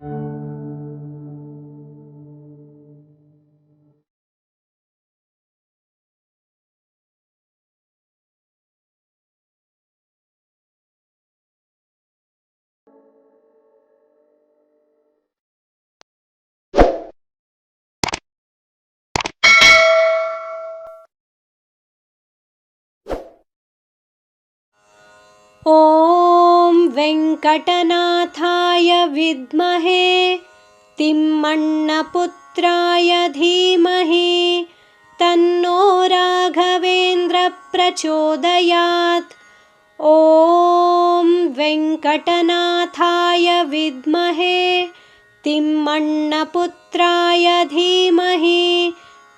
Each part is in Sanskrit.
ॐ वेङ्कटनाथाय विद्महे तिम्मण्णपुत्राय धीमहि तन्नो राघवेन्द्रः प्रचोदयात्। ॐ वेङ्कटनाथाय विद्महे तिम्मण्णपुत्राय धीमहि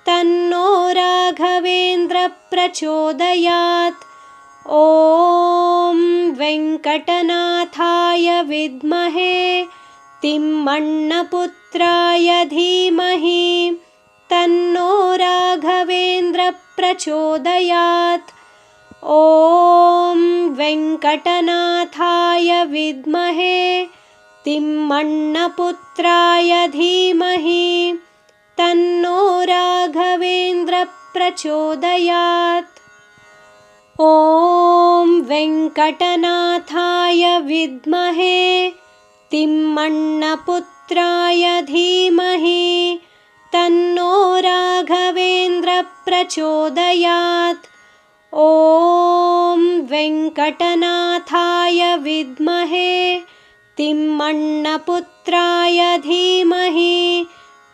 तन्नो राघवेन्द्रः प्रचोदयात्। ॐ वेङ्कटनाथाय विद्महे तिम्मण्णपुत्राय धीमहि तन्नो राघवेन्द्रः प्रचोदयात्। ॐ वेङ्कटनाथाय विद्महे तिम्मण्णपुत्राय धीमहि तन्नो राघवेन्द्रः प्रचोदयात्। ॐ वेङ्कटनाथाय विद्महे तिम्मण्णपुत्राय धीमहि तन्नो राघवेन्द्रः प्रचोदयात्। ॐ वेङ्कटनाथाय विद्महे तिम्मण्णपुत्राय धीमहि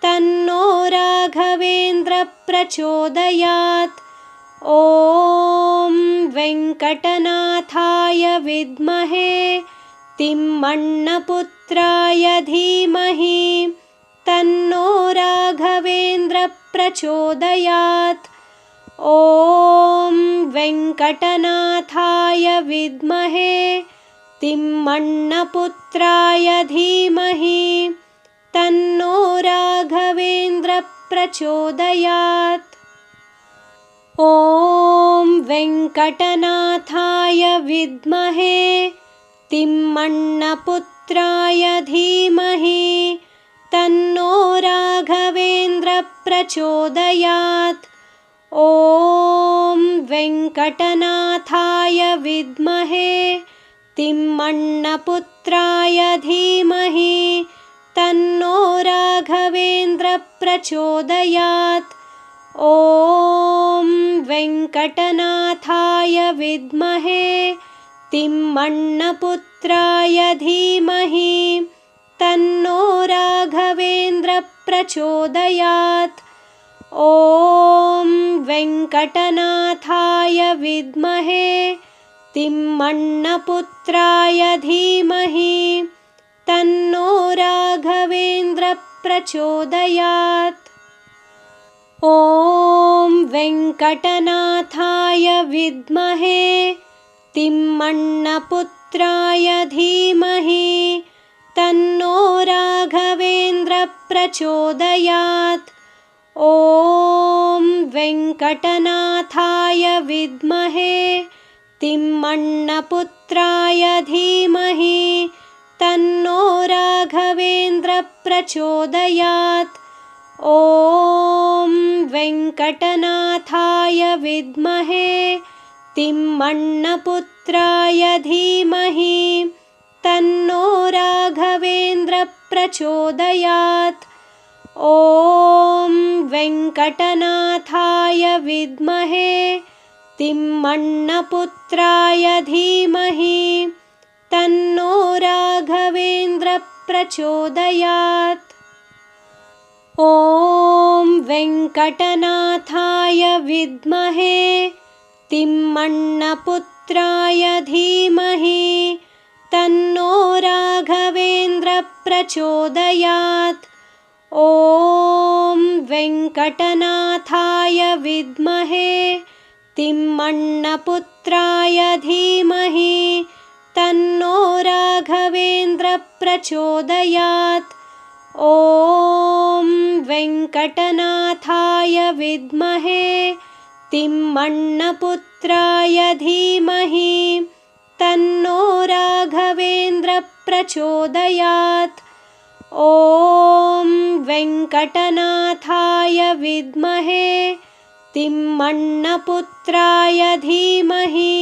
तन्नो राघवेन्द्रः प्रचोदयात्। ॐ वेङ्कटनाथाय विद्महे तिम्मण्णपुत्राय धीमहि तन्नो राघवेन्द्रः प्रचोदयात्। ॐ वेङ्कटनाथाय विद्महे तिम्मण्णपुत्राय धीमहि तन्नो राघवेन्द्रः प्रचोदयात्। ॐ वेङ्कटनाथाय विद्महे तिम्मण्णपुत्राय धीमहि तन्नो राघवेन्द्रः प्रचोदयात्। ॐ वेङ्कटनाथाय विद्महे तिम्मण्णपुत्राय धीमहि तन्नो राघवेन्द्रः प्रचोदयात्। ॐ वेङ्कटनाथाय विद्महे तिम्मण्णपुत्राय धीमहि तन्नो राघवेन्द्रः प्रचोदयात्। ॐ वेङ्कटनाथाय विद्महे तिम्मण्णपुत्राय धीमहि तन्नो राघवेन्द्रः प्रचोदयात्। ॐ वेङ्कटनाथाय विद्महे तिम्मण्णपुत्राय धीमहि तन्नो राघवेन्द्रः प्रचोदयात्। ॐ वेङ्कटनाथाय विद्महे तिम्मण्णपुत्राय धीमहि तन्नो राघवेन्द्रः प्रचोदयात्। ॐ वेङ्कटनाथाय विद्महे तिम्मण्णपुत्राय धीमहि तन्नो राघवेन्द्रः प्रचोदयात्। ॐ वेङ्कटनाथाय विद्महे तिम्मण्णपुत्राय धीमहि तन्नो राघवेन्द्रः प्रचोदयात्। ॐ वेङ्कटनाथाय विद्महे तिम्मण्णपुत्राय धीमहि तन्नो राघवेन्द्रः प्रचोदयात्। ॐ वेङ्कटनाथाय विद्महे तिम्मण्णपुत्राय धीमहि तन्नो राघवेन्द्रः प्रचोदयात्। ॐ वेङ्कटनाथाय विद्महे तिम्मण्णपुत्राय धीमहि तन्नो राघवेन्द्रः प्रचोदयात्। ॐ वेङ्कटनाथाय विद्महे तिम्मण्णपुत्राय धीमहि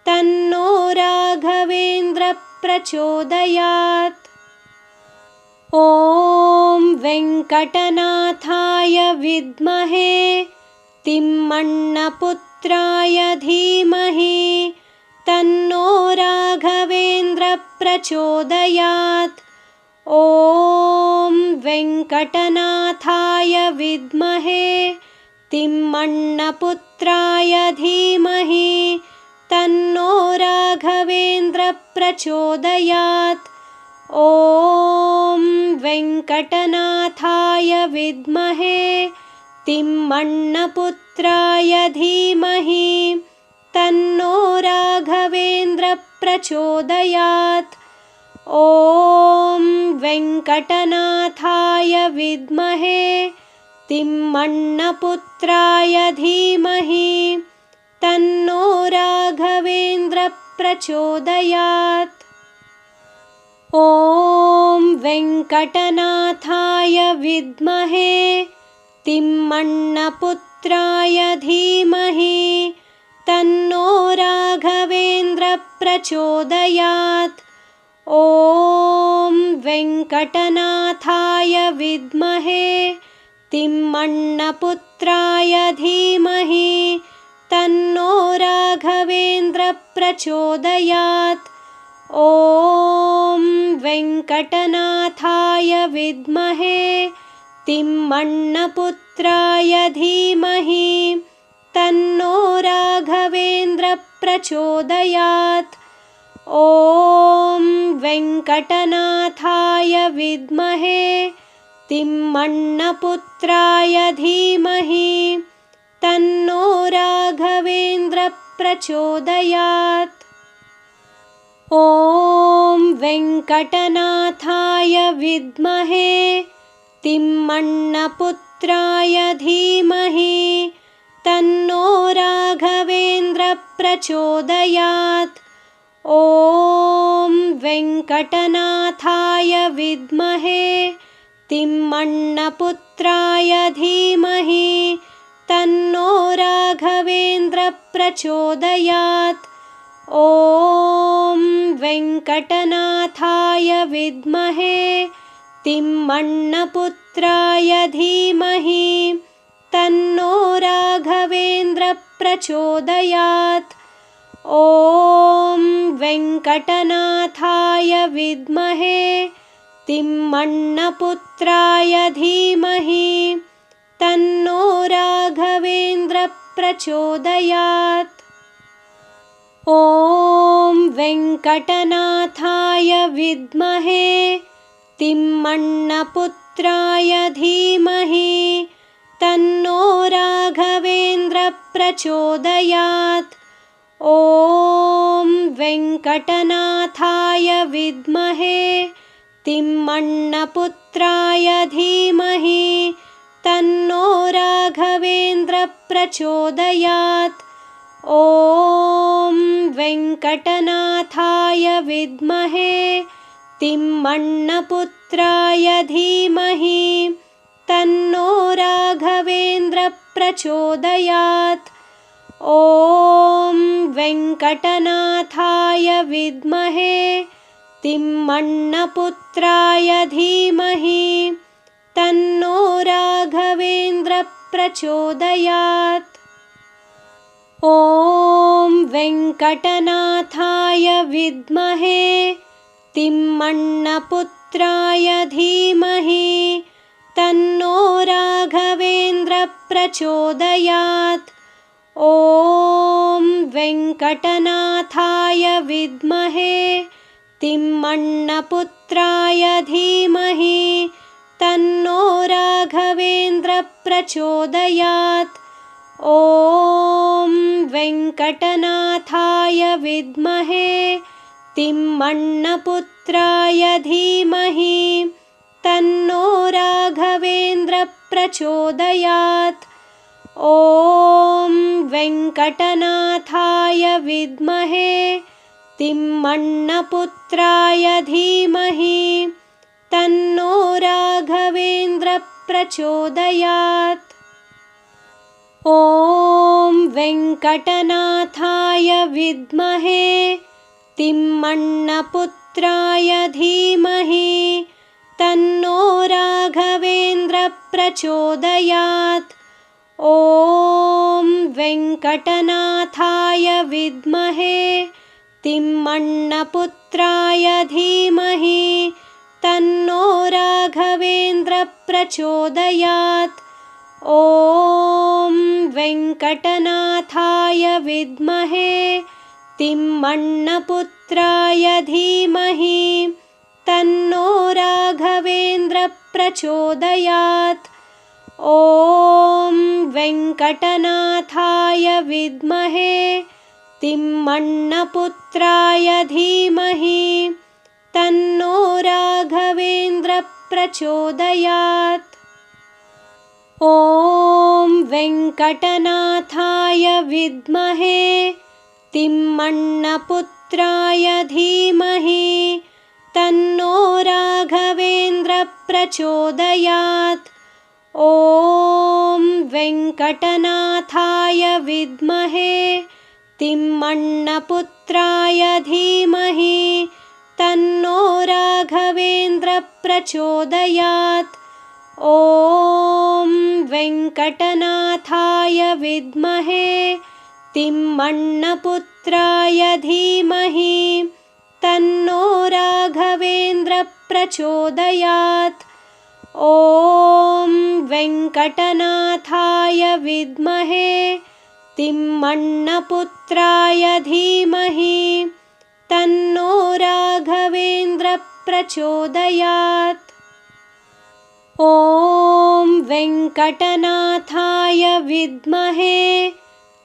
तन्नो राघवेन्द्रः प्रचोदयात्। ॐ वेङ्कटनाथाय विद्महे तिम्मण्णपुत्राय धीमहि तन्नो राघवेन्द्रः प्रचोदयात्। ॐ वेङ्कटनाथाय विद्महे तिम्मण्णपुत्राय धीमहि तन्नो राघवेन्द्रः प्रचोदयात्। ॐ वेङ्कटनाथाय विद्महे तिम्मण्णपुत्राय धीमहि तन्नो राघवेन्द्रः प्रचोदयात्। ॐ वेङ्कटनाथाय विद्महे तिम्मण्णपुत्राय धीमहि तन्नो राघवेन्द्रः प्रचोदयात्। ॐ वेङ्कटनाथाय विद्महे तिम्मण्णपुत्राय धीमहि तन्नो राघवेन्द्रः प्रचोदयात्। ॐ वेङ्कटनाथाय विद्महे तिम्मण्णपुत्राय धीमहि तन्नो राघवेन्द्रः प्रचोदयात्। ॐ वेङ्कटनाथाय विद्महे तिम्मण्णपुत्राय धीमहि तन्नो राघवेन्द्रः प्रचोदयात्। ॐ वेङ्कटनाथाय विद्महे तिम्मण्णपुत्राय धीमहि तन्नो राघवेन्द्रः प्रचोदयात्। ॐ वेङ्कटनाथाय विद्महे तिम्मण्णपुत्राय धीमहि तन्नो राघवेन्द्रः प्रचोदयात्। ॐ वेङ्कटनाथाय विद्महे तिम्मण्णपुत्राय धीमहि तन्नो राघवेन्द्रः प्रचोदयात्। ॐ वेङ्कटनाथाय विद्महे तिम्मण्णपुत्राय धीमहि तन्नो राघवेन्द्रः प्रचोदयात्। ॐ वेङ्कटनाथाय विद्महे तिम्मण्णपुत्राय धीमहि तन्नो राघवेन्द्रः प्रचोदयात्। ॐ वेङ्कटनाथाय विद्महे तिम्मण्णपुत्राय धीमहि तन्नो राघवेन्द्रः प्रचोदयात्। ॐ वेङ्कटनाथाय विद्महे तिम्मण्णपुत्राय धीमहि तन्नो राघवेन्द्रः प्रचोदयात्। ॐ वेङ्कटनाथाय विद्महे तिम्मण्णपुत्राय धीमहि तन्नो राघवेन्द्रः प्रचोदयात्। ॐ वेङ्कटनाथाय विद्महे तिम्मण्णपुत्राय धीमहि तन्नो राघवेन्द्रः प्रचोदयात्। ॐ वेङ्कटनाथाय विद्महे तिम्मण्णपुत्राय धीमहि तन्नो राघवेन्द्रः प्रचोदयात्। ॐ वेङ्कटनाथाय विद्महे तिम्मण्णपुत्राय धीमहि तन्नो राघवेन्द्रः प्रचोदयात्। ॐ वेङ्कटनाथाय विद्महे तिम्मण्णपुत्राय धीमहि तन्नो राघवेन्द्रः प्रचोदयात्। ॐ वेङ्कटनाथाय विद्महे तिम्मण्णपुत्राय धीमहि तन्नो राघवेन्द्रः प्रचोदयात्। ॐ वेङ्कटनाथाय विद्महे तिम्मण्णपुत्राय धीमहि तन्नो राघवेन्द्रः प्रचोदयात्। ॐ वेङ्कटनाथाय विद्महे तिम्मण्णपुत्राय धीमहि तन्नो राघवेन्द्रः प्रचोदयात्। ॐ वेङ्कटनाथाय विद्महे तिम्मण्णपुत्राय धीमहि तन्नो राघवेन्द्रः प्रचोदयात्। ॐ वेङ्कटनाथाय विद्महे तिम्मण्णपुत्राय धीमहि तन्नो राघवेन्द्रः प्रचोदयात्। ॐ वेङ्कटनाथाय विद्महे तिम्मण्णपुत्राय धीमहि तन्नो राघवेन्द्रः प्रचोदयात्। ॐ वेङ्कटनाथाय विद्महे तिम्मण्णपुत्राय धीमहि तन्नो राघवेन्द्रः प्रचोदयात्। ॐ वेङ्कटनाथाय विद्महे तिम्मण्णपुत्राय धीमहि तन्नो राघवेन्द्रः प्रचोदयात्। ॐ वेङ्कटनाथाय विद्महे तिम्मण्णपुत्राय धीमहि तन्नो राघवेन्द्रः प्रचोदयात्। ॐ वेङ्कटनाथाय विद्महे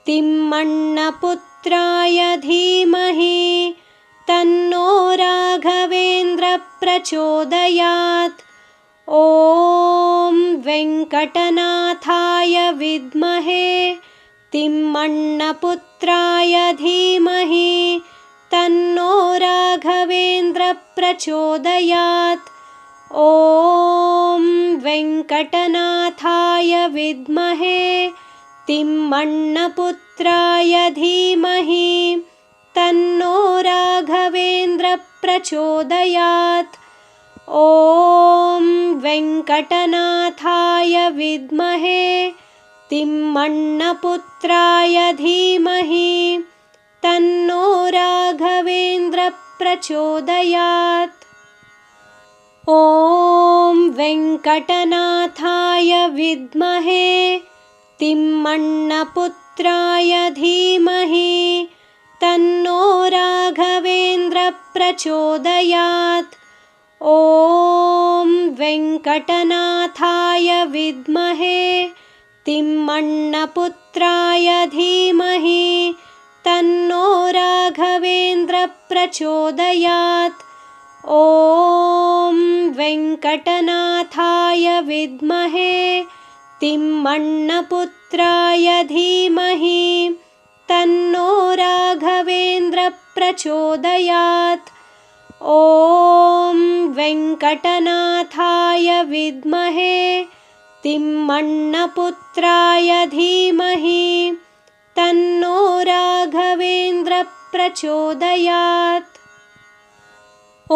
तिम्मण्णपुत्राय धीमहि तन्नो राघवेन्द्रः प्रचोदयात्। ॐ वेङ्कटनाथाय विद्महे तिम्मण्णपुत्राय धीमहि तन्नो राघवेन्द्रः प्रचोदयात्। ॐ वेङ्कटनाथाय विद्महे तिम्मण्णपुत्राय धीमहि तन्नो राघवेन्द्रः प्रचोदयात्। ॐ वेङ्कटनाथाय विद्महे तिम्मण्णपुत्राय धीमहि तन्नो राघवेन्द्रः प्रचोदयात्। ॐ वेङ्कटनाथाय विद्महे तिम्मण्णपुत्राय धीमहि तन्नो राघवेन्द्रः प्रचोदयात्। ॐ वेङ्कटनाथाय विद्महे तिम्मण्णपुत्राय धीमहि तन्नो राघवेन्द्रः प्रचोदयात्। ॐ वेङ्कटनाथाय विद्महे तिम्मण्णपुत्राय धीमहि तन्नो राघवेन्द्रः प्रचोदयात्। ॐ वेङ्कटनाथाय विद्महे तिम्मण्णपुत्राय धीमहि तन्नो राघवेन्द्रः प्रचोदयात्। ॐ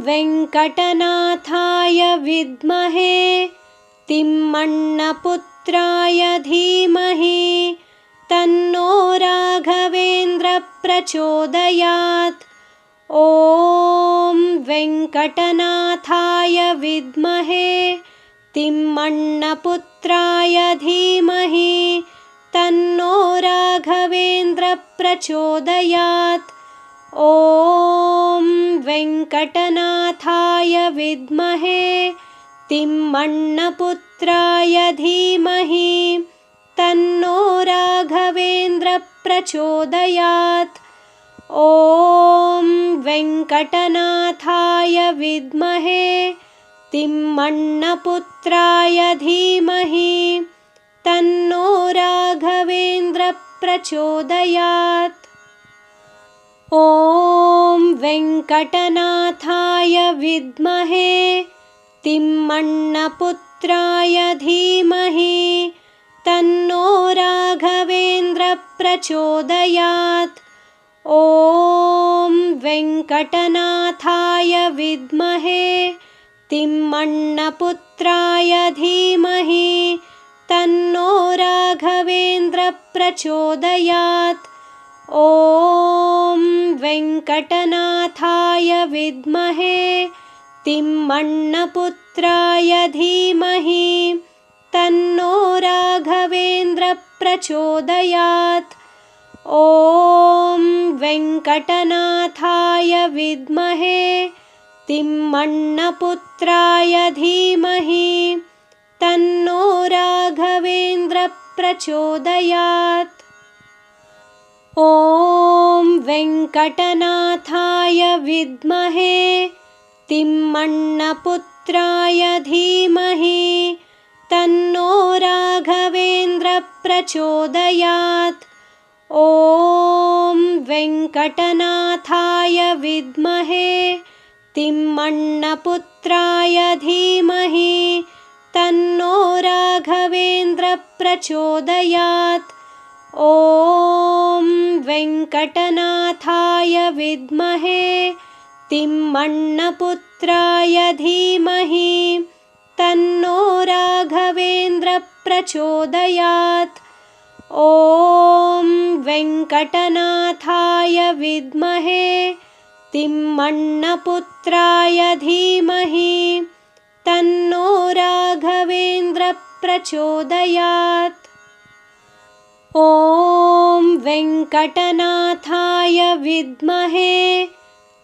वेङ्कटनाथाय विद्महे तिम्मण्णपुत्राय धीमहि तन्नो राघवेन्द्रः प्रचोदयात्। ॐ वेङ्कटनाथाय विद्महे तिम्मण्णपुत्राय धीमहि तन्नो राघवेन्द्रः प्रचोदयात्। ॐ वेङ्कटनाथाय विद्महे तिम्मण्णपुत्राय धीमहि तन्नो राघवेन्द्रः प्रचोदयात्। ॐ वेङ्कटनाथाय विद्महे तिम्मण्णपुत्राय धीमहि तन्नो राघवेन्द्रः प्रचोदयात्। ॐ वेङ्कटनाथाय विद्महे तिम्मण्णपुत्राय धीमहि तन्नो राघवेन्द्रः प्रचोदयात्। ॐ वेङ्कटनाथाय विद्महे तिम्मण्णपुत्राय धीमहि तन्नो राघवेन्द्रः प्रचोदयात्। ॐ वेङ्कटनाथाय विद्महे तिम्मण्णपुत्राय धीमहि तन्नो राघवेन्द्रः प्रचोदयात्। ॐ वेङ्कटनाथाय विद्महे तिम्मण्णपुत्राय धीमहि तन्नो राघवेन्द्रः प्रचोदयात्। ॐ वेङ्कटनाथाय विद्महे तिम्मण्णपुत्राय धीमहि तन्नो राघवेन्द्रः प्रचोदयात्। ॐ वेङ्कटनाथाय विद्महे तिम्मण्णपुत्राय धीमहि तन्नो राघवेन्द्रः प्रचोदयात्। ॐ वेङ्कटनाथाय विद्महे तिम्मण्णपुत्राय धीमहि तन्नो राघवेन्द्रः प्रचोदयात्। ॐ वेङ्कटनाथाय विद्महे तिम्मण्णपुत्राय धीमहि तन्नो राघवेन्द्रः प्रचोदयात्। ॐ वेङ्कटनाथाय विद्महे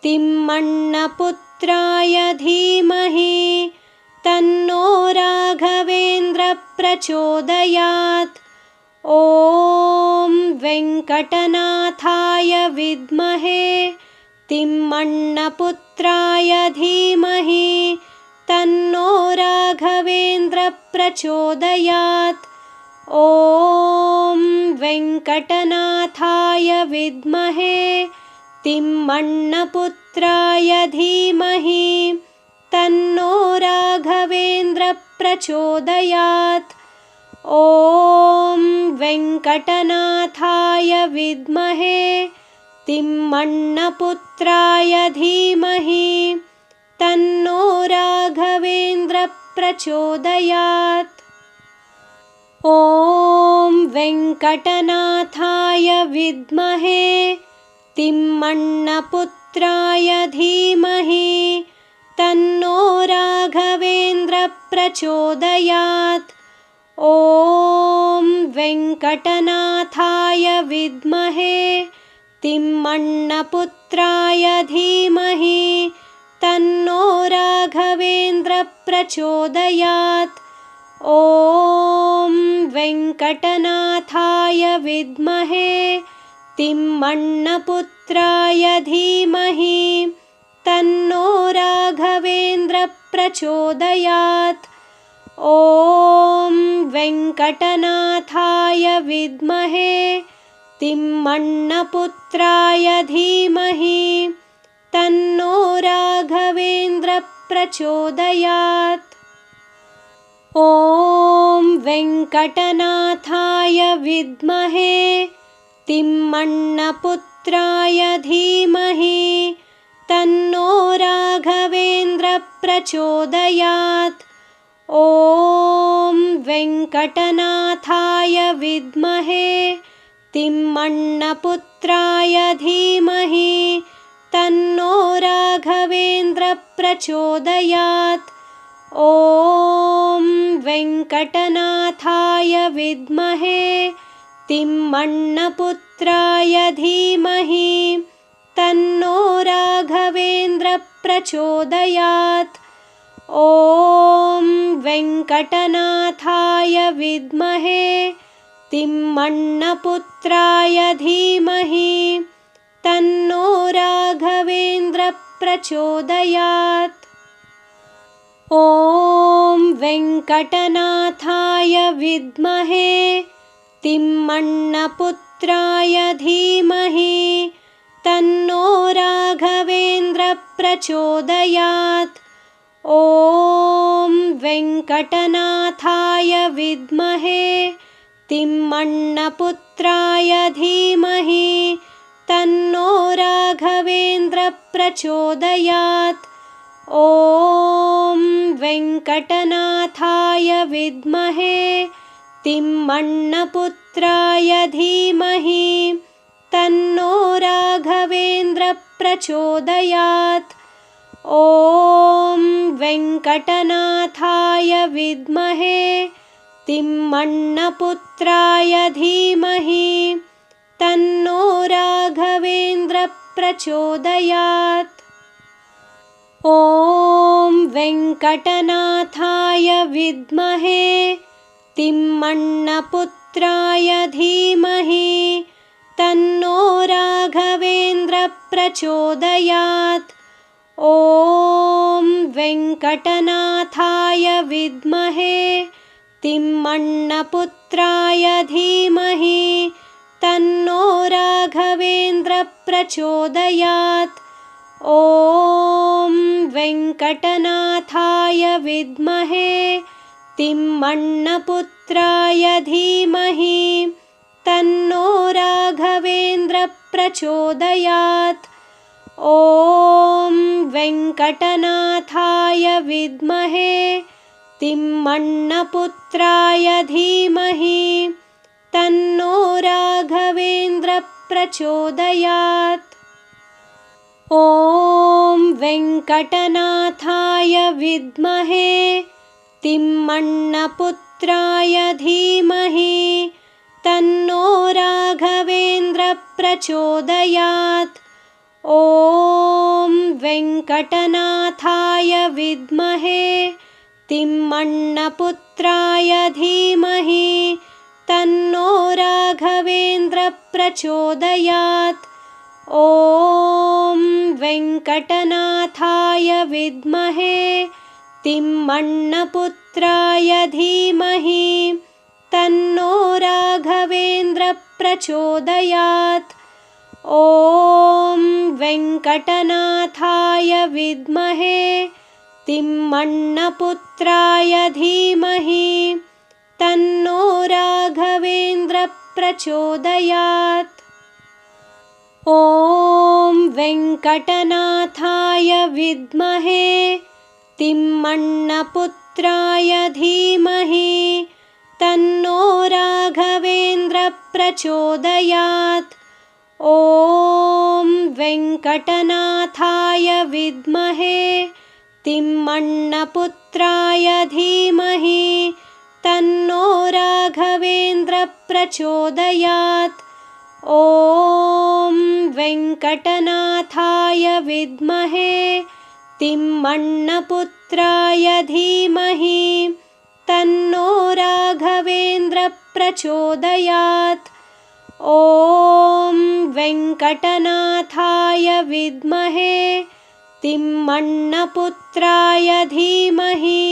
तिम्मण्णपुत्राय धीमहि तन्नो राघवेन्द्रः प्रचोदयात्। ॐ वेङ्कटनाथाय विद्महे तिम्मण्णपुत्राय धीमहि तन्नो राघवेन्द्रः प्रचोदयात्। ॐ वेङ्कटनाथाय विद्महे तिम्मण्णपुत्राय धीमहि तन्नो राघवेन्द्रः प्रचोदयात्। ॐ वेङ्कटनाथाय विद्महे तिम्मण्णपुत्राय धीमहि तन्नो राघवेन्द्रः प्रचोदयात्। ॐ वेङ्कटनाथाय विद्महे तिम्मण्णपुत्राय धीमहि तन्नो राघवेन्द्रः प्रचोदयात्। ॐ वेङ्कटनाथाय विद्महे तिम्मण्णपुत्राय धीमहि तन्नो राघवेन्द्रः प्रचोदयात्। ॐ वेङ्कटनाथाय विद्महे तिम्मण्णपुत्राय धीमहि तन्नो राघवेन्द्रः प्रचोदयात्। ॐ वेङ्कटनाथाय विद्महे तिम्मण्णपुत्राय धीमहि तन्नो राघवेन्द्रः प्रचोदयात्। ॐ वेङ्कटनाथाय विद्महे तिम्मण्णपुत्राय धीमहि तन्नो राघवेन्द्रः प्रचोदयात्। ॐ वेङ्कटनाथाय विद्महे तिम्मण्णपुत्राय धीमहि तन्नो राघवेन्द्रः प्रचोदयात्। ॐ वेङ्कटनाथाय विद्महे तिम्मण्णपुत्राय धीमहि तन्नो राघवेन्द्रः प्रचोदयात्। ॐ वेङ्कटनाथाय विद्महे तिम्मण्णपुत्राय धीमहि तन्नो राघवेन्द्रः प्रचोदयात्। ॐ वेङ्कटनाथाय विद्महे तिम्मण्णपुत्राय धीमहि तन्नो राघवेन्द्रः प्रचोदयात्। ॐ वेङ्कटनाथाय विद्महे तिम्मण्णपुत्राय धीमहि तन्नो राघवेन्द्रः प्रचोदयात्। ॐ वेङ्कटनाथाय विद्महे तिम्मण्णपुत्राय धीमहि तन्नो राघवेन्द्रः प्रचोदयात्। ॐ वेङ्कटनाथाय विद्महे तिम्मण्णपुत्राय धीमहि तन्नो राघवेन्द्रः प्रचोदयात्। ॐ वेङ्कटनाथाय विद्महे तिम्मण्णपुत्राय धीमहि तन्नो राघवेन्द्रः प्रचोदयात्। ॐ वेङ्कटनाथाय विद्महे तिम्मण्णपुत्राय धीमहि तन्नो राघवेन्द्रः प्रचोदयात्। ॐ वेङ्कटनाथाय विद्महे तिम्मण्णपुत्राय धीमहि तन्नो राघवेन्द्रः प्रचोदयात्। ॐ वेङ्कटनाथाय विद्महे तिम्मण्णपुत्राय धीमहि तन्नो राघवेन्द्रः प्रचोदयात्। ॐ वेङ्कटनाथाय विद्महे तिम्मण्णपुत्राय धीमहि तन्नो राघवेन्द्रः प्रचोदयात्। ॐ वेङ्कटनाथाय विद्महे तिम्मण्णपुत्राय धीमहि तन्नो राघवेन्द्रः प्रचोदयात्। ॐ वेङ्कटनाथाय विद्महे तिम्मण्णपुत्राय धीमहि तन्नो राघवेन्द्रः प्रचोदयात्। ॐ वेङ्कटनाथाय विद्महे तिम्मण्णपुत्राय धीमहि तन्नो राघवेन्द्रः प्रचोदयात्। ॐ वेङ्कटनाथाय विद्महे तिम्मण्णपुत्राय धीमहि तन्नो राघवेन्द्रः प्रचोदयात्। ॐ वेङ्कटनाथाय विद्महे तिम्मण्णपुत्राय धीमहि तन्नो राघवेन्द्रः प्रचोदयात्। ॐ वेङ्कटनाथाय विद्महे तिम्मण्णपुत्राय धीमहि तन्नो राघवेन्द्रः प्रचोदयात्। ॐ वेङ्कटनाथाय विद्महे तिम्मण्णपुत्राय धीमहि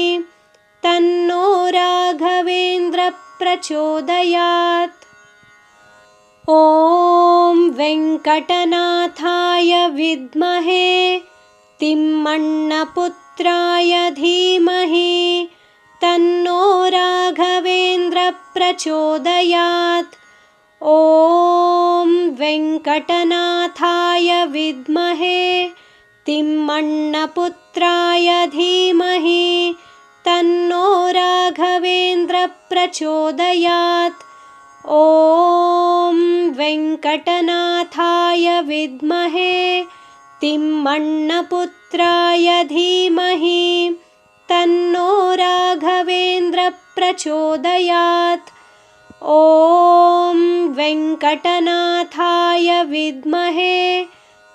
तन्नो राघवेन्द्रः प्रचोदयात्। ॐ वेङ्कटनाथाय विद्महे तिम्मण्णपुत्राय धीमहि तन्नो राघवेन्द्रः प्रचोदयात्। ॐ वेङ्कटनाथाय विद्महे तिम्मण्णपुत्राय धीमहि तन्नो राघवेन्द्रः प्रचोदयात्। ॐ वेङ्कटनाथाय विद्महे तिम्मण्णपुत्राय धीमहि तन्नो राघवेन्द्रः प्रचोदयात्। ॐ वेङ्कटनाथाय विद्महे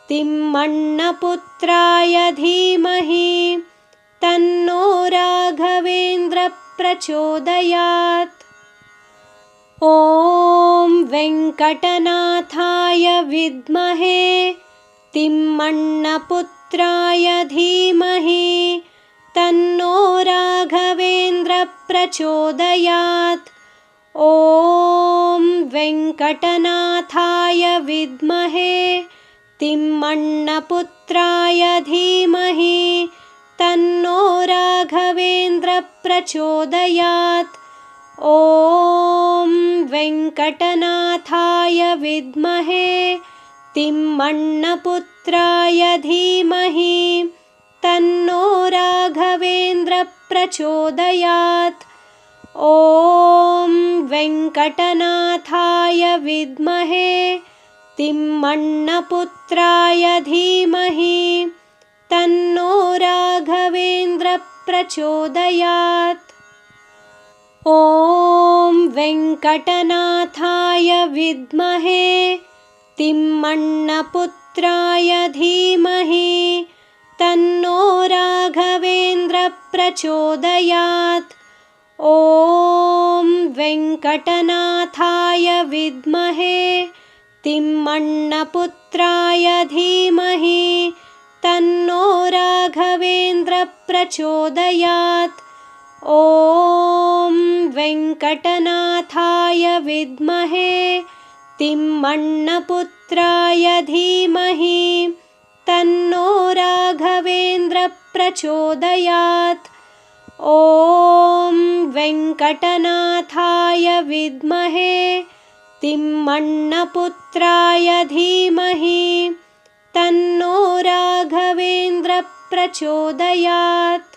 तिम्मण्णपुत्राय धीमहि तन्नो राघवेन्द्रः प्रचोदयात्। ॐ वेङ्कटनाथाय विद्महे तिम्मण्णपुत्राय धीमहि तन्नो राघवेन्द्रः प्रचोदयात्। ॐ वेङ्कटनाथाय विद्महे तिम्मण्णपुत्राय धीमहि तन्नो राघवेन्द्र प्रचोदयात्। ॐ वेङ्कटनाथाय विद्महे तिम्मण्णपुत्राय धीमहि तन्नो राघवेन्द्र प्रचोदयात्। ॐ वेङ्कटनाथाय विद्महे तिम्मण्णपुत्राय धीमहि तन्नो राघवेन्द्र प्रचोदयात्। ॐ वेङ्कटनाथाय विद्महे तिम्मण्णपुत्राय धीमहि तन्नो राघवेन्द्र प्रचोदयात्। ॐ वेङ्कटनाथाय विद्महे तिम्मण्णपुत्राय धीमहि तन्नो राघवेन्द्र प्रचोदयात्। ॐ वेङ्कटनाथाय विद्महे तिम्मण्णपुत्राय धीमहि तन्नो राघवेन्द्र प्रचोदयात्। ॐ वेङ्कटनाथाय विद्महे तिम्मण्णपुत्राय धीमहि तन्नो राघवेन्द्र प्रचोदयात्।